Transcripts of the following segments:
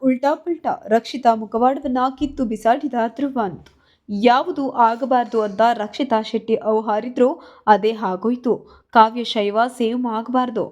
ಉಲ್ಟಾ ಪಲ್ಟಾ ರಕ್ಷಿತಾ ಮುಖವಾಡವನ್ನ ಕಿತ್ತು ಬಿಸಾಡಿದ ಧ್ರುವಂತ್. ಯಾವುದು ಆಗಬಾರ್ದು ಅಂತ ರಕ್ಷಿತಾ ಶೆಟ್ಟಿ ಹಾರಿದ್ರು ಅದೇ ಆಗೋಯ್ತು. ಕಾವ್ಯ ಶೈವ ಸೇಮ್ ಆಗಬಾರ್ದು,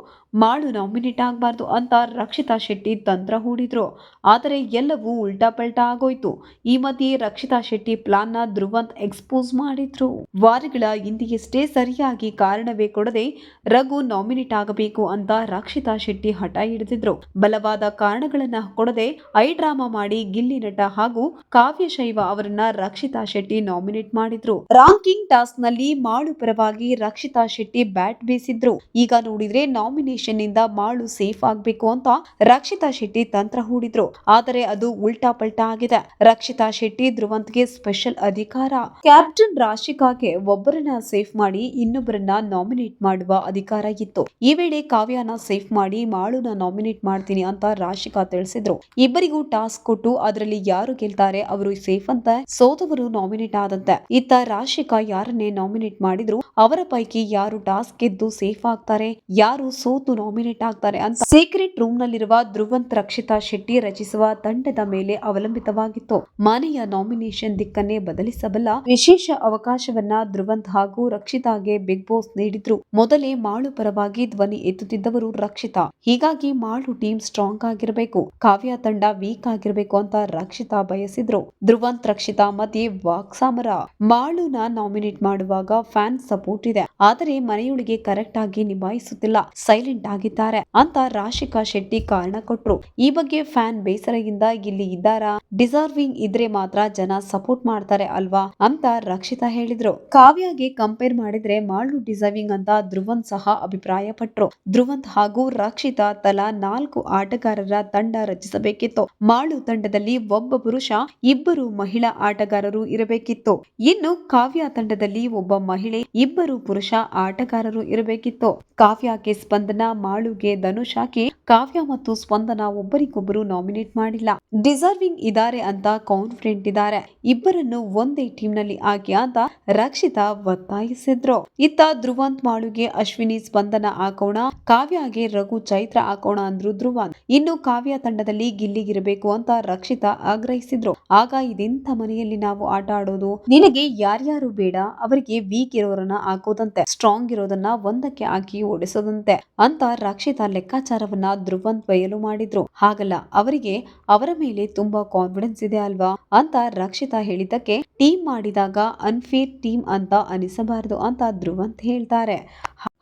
ಮಾಳು ನಾಮಿನೇಟ್ ಆಗಬಾರ್ದು ಅಂತ ರಕ್ಷಿತಾ ಶೆಟ್ಟಿ ತಂತ್ರ ಹೂಡಿದ್ರು. ಆದರೆ ಎಲ್ಲವೂ ಉಲ್ಟಾ ಪಲ್ಟಾ ಆಗೋಯ್ತು. ಈ ಮಧ್ಯೆ ರಕ್ಷಿತಾ ಶೆಟ್ಟಿ ಪ್ಲಾನ್ನ ಧ್ರುವಂತ್ ಎಕ್ಸ್ಪೋಸ್ ಮಾಡಿದ್ರು. ವಾರಗಳ ಹಿಂದೆಯಷ್ಟೇ ಸರಿಯಾಗಿ ಕಾರಣವೇ ಕೊಡದೆ ರಘು ನಾಮಿನೇಟ್ ಆಗಬೇಕು ಅಂತ ರಕ್ಷಿತಾ ಶೆಟ್ಟಿ ಹಠ ಹಿಡಿದಿದ್ರು. ಬಲವಾದ ಕಾರಣಗಳನ್ನ ಕೊಡದೆ ಐ ಡ್ರಾಮಾ ಮಾಡಿ ಗಿಲ್ಲಿ ನಟ ಹಾಗೂ ಕಾವ್ಯ ಶೈವ ಅವರನ್ನ ರಕ್ಷಿತಾ ಶೆಟ್ಟಿ ನಾಮಿನೇಟ್ ಮಾಡಿದ್ರು. ರಾಂಕಿಂಗ್ ಟಾಸ್ಕ್ ನಲ್ಲಿ ಮಾಳು ಪರವಾಗಿ ರಕ್ಷಿತಾ ಶೆಟ್ಟಿ ಬ್ಯಾಟ್ ಬೀಸಿದ್ರು. ಈಗ ನೋಡಿದ್ರೆ ನಾಮಿನೇಷನ್ ನಿಂದ ಮಾಳು ಸೇಫ್ ಆಗ್ಬೇಕು ಅಂತ ರಕ್ಷಿತಾ ಶೆಟ್ಟಿ ತಂತ್ರ ಹೂಡಿದ್ರು. ಆದರೆ ಅದು ಉಲ್ಟಾ ಪಲ್ಟಾ ಆಗಿದೆ. ರಕ್ಷಿತಾ ಶೆಟ್ಟಿ ಧ್ರುವಂತ್ಗೆ ಸ್ಪೆಷಲ್ ಅಧಿಕಾರ. ಕ್ಯಾಪ್ಟನ್ ರಾಶಿಕಾಗೆ ಒಬ್ಬರನ್ನ ಸೇಫ್ ಮಾಡಿ ಇನ್ನೊಬ್ಬರನ್ನ ನಾಮಿನೇಟ್ ಮಾಡುವ ಅಧಿಕಾರ ಇತ್ತು. ಈ ವೇಳೆ ಕಾವ್ಯನ ಸೇಫ್ ಮಾಡಿ ಮಾಳುನ ನಾಮಿನೇಟ್ ಮಾಡ್ತೀನಿ ಅಂತ ರಾಶಿಕಾ ತಿಳಿಸಿದ್ರು. ಇಬ್ಬರಿಗೂ ಟಾಸ್ಕ್ ಕೊಟ್ಟು ಅದರಲ್ಲಿ ಯಾರು ಗೆಲ್ತಾರೆ ಅವರು ಸೇಫ್ ಅಂತ, ಸೋತವರು ನಾಮಿನೇಟ್ ಆದಂತೆ. ಇತ್ತ ರಾಶಿಕಾ ಯಾರನ್ನೇ ನಾಮಿನೇಟ್ ಮಾಡಿದ್ರು ಅವರ ಪೈಕಿ ಯಾರು ಟಾಸ್ಕ್ ಗೆದ್ದು ಸೇಫ್ ಆಗ್ತಾರೆ, ಯಾರು ಸೋತು ನಾಮಿನೇಟ್ ಆಗ್ತಾರೆ ಅಂತ ಸೀಕ್ರೆಟ್ ರೂಮ್ ನಲ್ಲಿರುವ ಧ್ರುವಂತ್ ರಕ್ಷಿತಾ ಶೆಟ್ಟಿ ರಚಿಸುವ ತಂಡದ ಮೇಲೆ ಅವಲಂಬಿತವಾಗಿತ್ತು. ಮನೆಯ ನಾಮಿನೇಷನ್ ದಿಕ್ಕನ್ನೇ ಬದಲಿಸಬಲ್ಲ ವಿಶೇಷ ಅವಕಾಶವನ್ನ ಧ್ರುವಂತ್ ಹಾಗೂ ರಕ್ಷಿತಾಗೆ ಬಿಗ್ ಬಾಸ್ ನೀಡಿದ್ರು. ಮೊದಲೇ ಮಾಳು ಪರವಾಗಿ ಧ್ವನಿ ಎತ್ತುತ್ತಿದ್ದವರು ರಕ್ಷಿತಾ. ಹೀಗಾಗಿ ಮಾಳು ಟೀಮ್ ಸ್ಟ್ರಾಂಗ್ ಆಗಿರಬೇಕು, ಕಾವ್ಯ ತಂಡ ವೀಕ್ ಆಗಿರಬೇಕು ಅಂತ ರಕ್ಷಿತಾ ಬಯಸಿದ್ರು. ಧ್ರುವಂತ್ ರಕ್ಷಿತಾ ಮಧ್ಯೆ ವಾಕ್ಸಮರ. ಮಾಳುನ ನಾಮಿನೇಟ್ ಮಾಡುವಾಗ ಫ್ಯಾನ್ ಸಪೋರ್ಟ್ ಇದೆ, ಆದರೆ ಮನೆಯೊಳಗೆ ಕರೆಕ್ಟ್ ಆಗಿ ನಿಭಾಯಿಸುತ್ತಿಲ್ಲ, ಸೈಲೆಂಟ್ ಆಗಿದ್ದಾರೆ ಅಂತ ರಾಶಿಕಾ ಶೆಟ್ಟಿ ಕಾರಣ ಕೊಟ್ರು. ಈ ಬಗ್ಗೆ ಫ್ಯಾನ್ ಬೇಸರದಿಂದ ಇಲ್ಲಿ ಇದ್ದಾರಾ, ಡಿಸರ್ವಿಂಗ್ ಇದ್ರೆ ಮಾತ್ರ ಜನ ಸಪೋರ್ಟ್ ಮಾಡ್ತಾರೆ ಅಲ್ವಾ ಅಂತ ರಕ್ಷಿತಾ ಹೇಳಿದ್ರು. ಕಾವ್ಯಗೆ ಕಂಪೇರ್ ಮಾಡಿದ್ರೆ ಮಾಳು ಡಿಸರ್ವಿಂಗ್ ಅಂತ ಧ್ರುವಂತ್ ಸಹ ಅಭಿಪ್ರಾಯ ಪಟ್ರು. ಧ್ರುವಂತ್ ಹಾಗೂ ರಕ್ಷಿತಾ ತಲಾ 4 ಆಟಗಾರರ ತಂಡ ರಚಿಸಬೇಕಿತ್ತು. ಮಾಳು ತಂಡದಲ್ಲಿ ಒಬ್ಬ ಪುರುಷ, ಇಬ್ಬರು ಮಹಿಳಾ ಆಟಗಾರರು ಇರಬೇಕಿತ್ತು. ಇನ್ನು ಕಾವ್ಯ ತಂಡದಲ್ಲಿ ಒಬ್ಬ ಮಹಿಳೆ, ಇಬ್ಬರು ಪುರುಷ ಆಟಗಾರರು ಇರಬೇಕಿತ್ತು. ಕಾವ್ಯಗೆ ಸ್ಪಂದನ, ಮಾಳುಗೆ ಧನುಷ್ ಹಾಕಿ ಕಾವ್ಯ ಮತ್ತು ಸ್ಪಂದನ ಒಬ್ಬರಿಗೊಬ್ಬರು ನಾಮಿನೇಟ್ ಮಾಡಿಲ್ಲ. ಡಿಸರ್ವಿಂಗ್ ಇದ್ದಾರೆ ಅಂತ ಕಾನ್ಫಿಡೆಂಟ್ ಇದ್ದಾರೆ, ಇಬ್ಬರನ್ನು ಒಂದೇ ಟೀಮ್ ನಲ್ಲಿ ಹಾಕಿ ಅಂತ ರಕ್ಷಿತಾ ಒತ್ತಾಯಿಸಿದ್ರು. ಇತ್ತ ಧ್ರುವಂತ್ ಮಾಳುಗೆ ಅಶ್ವಿನಿ ಸ್ಪಂದನ ಹಾಕೋಣ, ಕಾವ್ಯಗೆ ರಘು ಚೈತ್ರ ಹಾಕೋಣ ಅಂದ್ರು ಧ್ರುವಂತ್. ಇನ್ನು ಕಾವ್ಯ ತಂಡದಲ್ಲಿ ಗಿಲ್ಲಿಗಿರಬೇಕು ಅಂತ ರಕ್ಷಿತಾ ಆಗ್ರಹಿಸಿದ್ರು. ಆಗ ಇದೆಂಥ ಮನೆಯಲ್ಲಿ ನಾವು ಆಟ ಆಡೋದು, ನಿನಗೆ ಯಾರ್ಯಾರು ಬೇಡ ಅವರಿಗೆ ವೀಕ್ ಇರೋರನ್ನ ಹಾಕೋದಂತೆ, ಸ್ಟ್ರಾಂಗ್ ಇರೋದನ್ನ ಒಂದಕ್ಕೆ ಹಾಕಿ ಓಡಿಸೋದಂತೆ ಅಂತ ರಕ್ಷಿತಾ ಲೆಕ್ಕಾಚಾರವನ್ನ ಧ್ರುವಂತ್ ಬಯಲು ಮಾಡಿದ್ರು. ಹಾಗಲ್ಲ, ಅವರಿಗೆ ಅವರ ಮೇಲೆ ತುಂಬಾ ಕಾನ್ಫಿಡೆನ್ಸ್ ಇದೆ ಅಲ್ವಾ ಅಂತ ರಕ್ಷಿತಾ ಹೇಳಿದ್ದಕ್ಕೆ ಟೀಮ್ ಮಾಡಿದಾಗ ಅನ್ಫೇರ್ ಟೀಮ್ ಅಂತ ಅನಿಸಬಾರದು ಅಂತ ಧ್ರುವಂತ್ ಹೇಳ್ತಾರೆ.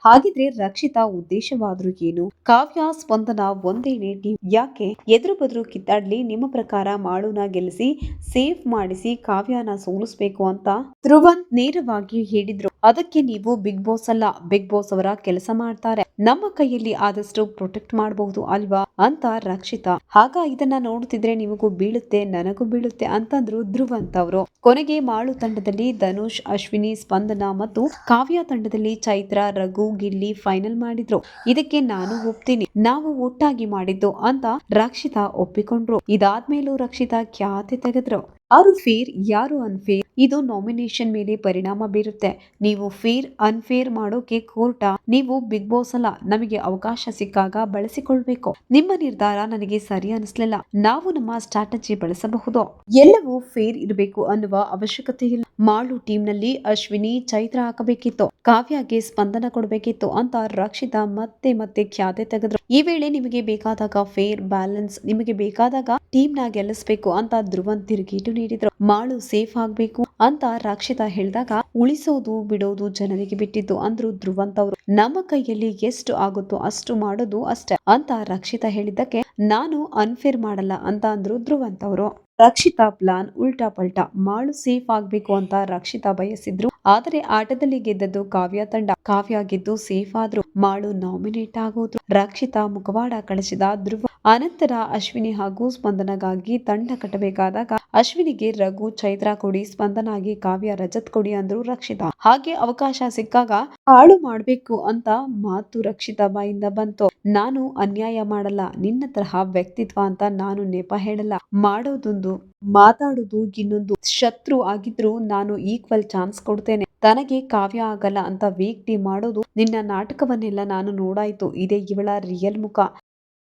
ಹಾಗಿದ್ರೆ ರಕ್ಷಿತಾ ಉದ್ದೇಶವಾದ್ರೂ ಏನು? ಕಾವ್ಯ ಸ್ಪಂದನ ಒಂದೇನೆ ಟೀಮ್, ಯಾಕೆ ಎದುರು ಬದ್ರು ಕಿತ್ತಾಡ್ಲಿ? ನಿಮ್ಮ ಪ್ರಕಾರ ಮಾಳುನ ಗೆಲ್ಲಿಸಿ ಸೇಫ್ ಮಾಡಿಸಿ ಕಾವ್ಯನ ಸೋಲಿಸ್ಬೇಕು ಅಂತ ಧ್ರುವಂತ್ ನೇರವಾಗಿ ಹೇಳಿದ್ರು. ಅದಕ್ಕೆ ನೀವು ಬಿಗ್ ಬಾಸ್ ಅಲ್ಲ, ಬಿಗ್ ಬಾಸ್ ಅವರ ಕೆಲಸ ಮಾಡ್ತಾರೆ, ನಮ್ಮ ಕೈಯಲ್ಲಿ ಆದಷ್ಟು ಪ್ರೊಟೆಕ್ಟ್ ಮಾಡಬಹುದು ಅಲ್ವಾ ಅಂತ ರಕ್ಷಿತಾ. ಆಗ ಇದನ್ನ ನೋಡುತ್ತಿದ್ರೆ ನಿಮಗೂ ಬೀಳುತ್ತೆ ನನಗೂ ಬೀಳುತ್ತೆ ಅಂತಂದ್ರು ಧ್ರುವಂತ್ ಅವರು. ಕೊನೆಗೆ ಮಾಳು ತಂಡದಲ್ಲಿ ಧನುಷ್, ಅಶ್ವಿನಿ, ಸ್ಪಂದನ ಮತ್ತು ಕಾವ್ಯ ತಂಡದಲ್ಲಿ ಚೈತ್ರ, ರಘು, ಗಿಲ್ಲಿ ಫೈನಲ್ ಮಾಡಿದ್ರು. ಇದಕ್ಕೆ ನಾನು ಒಪ್ತೀನಿ, ನಾವು ಒಟ್ಟಾಗಿ ಮಾಡಿದ್ದು ಅಂತ ರಕ್ಷಿತಾ ಒಪ್ಪಿಕೊಂಡ್ರು. ಇದಾದ್ಮೇಲೂ ರಕ್ಷಿತಾ ಖ್ಯಾತೆ ತೆಗೆದ್ರು. ಯಾರು ಫೇರ್ ಯಾರು ಅನ್ಫೇರ್, ಇದು ನಾಮಿನೇಷನ್ ಮೇಲೆ ಪರಿಣಾಮ ಬೀರುತ್ತೆ. ನೀವು ಫೇರ್ ಅನ್ಫೇರ್ ಮಾಡೋಕೆ ಕೋರ್ಟ, ನೀವು ಬಿಗ್ ಬಾಸ್ ಅಲ್ಲ, ನಮಗೆ ಅವಕಾಶ ಸಿಕ್ಕಾಗ ಬಳಸಿಕೊಳ್ಬೇಕು. ನಿಮ್ಮ ನಿರ್ಧಾರ ನನಗೆ ಸರಿ ಅನಿಸ್ಲಿಲ್ಲ, ನಾವು ನಮ್ಮ ಸ್ಟ್ರಾಟಜಿ ಬಳಸಬಹುದು, ಎಲ್ಲವೂ ಫೇರ್ ಇರಬೇಕು ಅನ್ನುವ ಅವಶ್ಯಕತೆ ಇಲ್ಲ. ಮಾಳು ಟೀಮ್ ನಲ್ಲಿ ಅಶ್ವಿನಿ, ಚೈತ್ರ ಹಾಕಬೇಕಿತ್ತು, ಕಾವ್ಯಗೆ ಸ್ಪಂದನ ಕೊಡಬೇಕಿತ್ತು ಅಂತ ರಕ್ಷಿತಾ ಮತ್ತೆ ಮತ್ತೆ ಖ್ಯಾತೆ ತೆಗೆದ್ರು. ಈ ವೇಳೆ ನಿಮಗೆ ಬೇಕಾದಾಗ ಫೇರ್ ಬ್ಯಾಲೆನ್ಸ್, ನಿಮಗೆ ಬೇಕಾದಾಗ ಟೀಮ್ ನ ಗೆಲ್ಲಿಸಬೇಕು ಅಂತ ಧ್ರುವಂತ್ ತಿರುಗೇಟು ನೀಡಿದ್ರು. ಮಾಳು ಸೇಫ್ ಆಗ್ಬೇಕು ಅಂತ ರಕ್ಷಿತಾ ಹೇಳಿದಾಗ ಉಳಿಸೋದು ಬಿಡೋದು ಜನರಿಗೆ ಬಿಟ್ಟಿದ್ದು ಅಂದ್ರು ಧ್ರುವಂತ್ ಅವರು. ನಮ್ಮ ಕೈಯಲ್ಲಿ ಎಷ್ಟು ಆಗುತ್ತೋ ಅಷ್ಟು ಮಾಡೋದು ಅಷ್ಟೇ ಅಂತ ರಕ್ಷಿತಾ ಹೇಳಿದ್ದಕ್ಕೆ ನಾನು ಅನ್ಫೇರ್ ಮಾಡಲ್ಲ ಅಂತ ಅಂದ್ರು ಧ್ರುವಂತ್ ಅವರು. ರಕ್ಷಿತಾ ಪ್ಲಾನ್ ಉಲ್ಟಾ ಪಲ್ಟಾ. ಮಾಳು ಸೇಫ್ ಆಗ್ಬೇಕು ಅಂತ ರಕ್ಷಿತಾ ಬಯಸಿದ್ರು, ಆದರೆ ಆಟದಲ್ಲಿ ಗೆದ್ದದ್ದು ಕಾವ್ಯ ತಂಡ. ಕಾವ್ಯ ಗೆದ್ದು ಸೇಫ್ ಆದ್ರು, ಮಾಳು ನಾಮಿನೇಟ್ ಆಗೋದು. ರಕ್ಷಿತಾ ಮುಖವಾಡ ಕಳಿಸಿದ ಧ್ರುವ. ಅನಂತರ ಅಶ್ವಿನಿ ಹಾಗೂ ಸ್ಪಂದನಗಾಗಿ ತಂಡ ಕಟ್ಟಬೇಕಾದಾಗ ಅಶ್ವಿನಿಗೆ ರಘು, ಚೈತ್ರ ಕೊಡಿ, ಸ್ಪಂದನಾಗಿ ಕಾವ್ಯ, ರಜತ್ ಕೊಡಿ ಅಂದ್ರು ರಕ್ಷಿತಾ. ಹಾಗೆ ಅವಕಾಶ ಸಿಕ್ಕಾಗ ಹಾಳು ಮಾಡ್ಬೇಕು ಅಂತ ಮಾತು ರಕ್ಷಿತಾ ಬಾಯಿಂದ ಬಂತು. ನಾನು ಅನ್ಯಾಯ ಮಾಡಲ್ಲ, ನಿನ್ನ ತರಹ ವ್ಯಕ್ತಿತ್ವ ಅಂತ ನಾನು ನೆಪ ಹೇಳಲ್ಲ, ಮಾಡೋದೊಂದು ಮಾತಾಡೋದು ಇನ್ನೊಂದು. ಶತ್ರು ಆಗಿದ್ರು ನಾನು ಈಕ್ವಲ್ ಚಾನ್ಸ್ ಕೊಡ್ತೇನೆ. ತನಗೆ ಕಾವ್ಯ ಆಗಲ್ಲ ಅಂತ ವೀಕ್ ಟೀಮ್ ಮಾಡೋದು, ನಿನ್ನ ನಾಟಕವನ್ನೆಲ್ಲ ನಾನು ನೋಡಾಯ್ತು, ಇದೇ ಇವಳ ರಿಯಲ್ ಮುಖ.